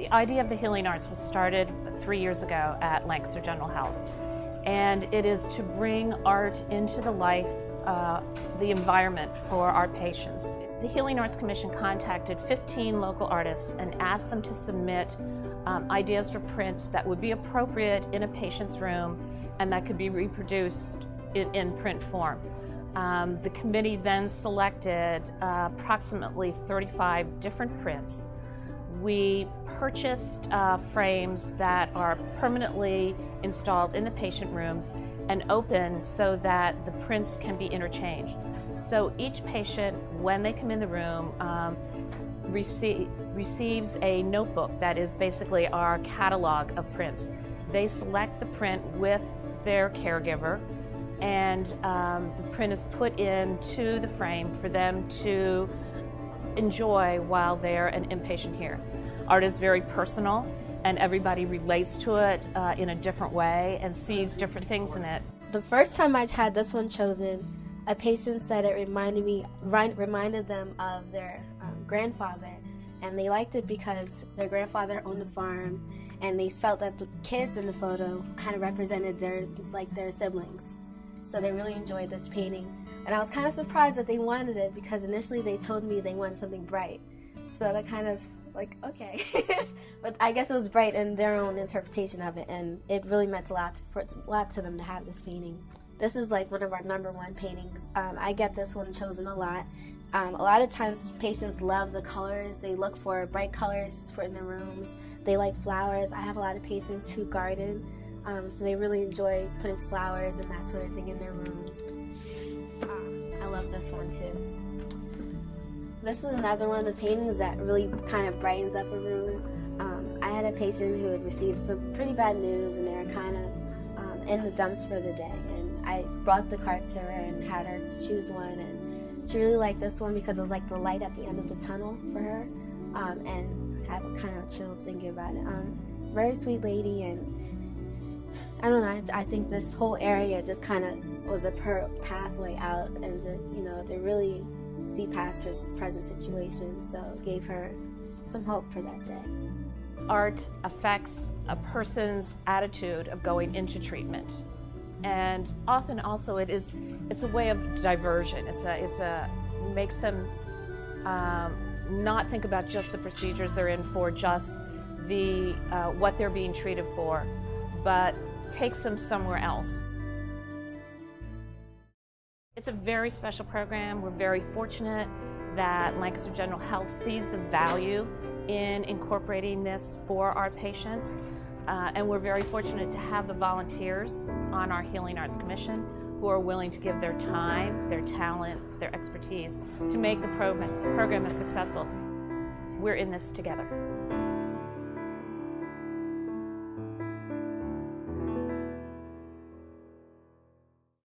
The idea of the Healing Arts was started 3 years ago at Lancaster General Health, and it is to bring art into the life, the environment for our patients. The Healing Arts Commission contacted 15 local artists and asked them to submit ideas for prints that would be appropriate in a patient's room and that could be reproduced in print form. The committee then selected approximately 35 different prints. We purchased frames that are permanently installed in the patient rooms and open so that the prints can be interchanged. So each patient, when they come in the room, receives a notebook that is basically our catalog of prints. They select the print with their caregiver, and the print is put into the frame for them to enjoy while they're an inpatient here. Art is very personal, and everybody relates to it in a different way and sees different things in it. The first time I had this one chosen, a patient said it reminded them of their grandfather, and they liked it because their grandfather owned a farm, and they felt that the kids in the photo kind of represented their siblings. So they really enjoyed this painting. And I was kind of surprised that they wanted it because initially they told me they wanted something bright. So that kind of like, okay. But I guess it was bright in their own interpretation of it, and it really meant a lot to them to have this painting. This is like one of our #1 paintings. I get this one chosen a lot. A lot of times patients love the colors. They look for bright colors in their rooms. They like flowers. I have a lot of patients who garden, so they really enjoy putting flowers and that sort of thing in their rooms. I love this one too. This is another one of the paintings that really kind of brightens up a room. I had a patient who had received some pretty bad news, and they were kind of in the dumps for the day, and I brought the card to her and had her choose one, and she really liked this one because it was like the light at the end of the tunnel for her, and I have kind of chills thinking about it. Very sweet lady, and I don't know, I think this whole area just kind of was a pathway out, and to really see past her present situation, so it gave her some hope for that day. Art affects a person's attitude of going into treatment, and often also it's a way of diversion. It makes them not think about just the procedures they're in for, just what they're being treated for, but takes them somewhere else. It's a very special program. We're very fortunate that Lancaster General Health sees the value in incorporating this for our patients, and we're very fortunate to have the volunteers on our Healing Arts Commission who are willing to give their time, their talent, their expertise to make the program as successful. We're in this together.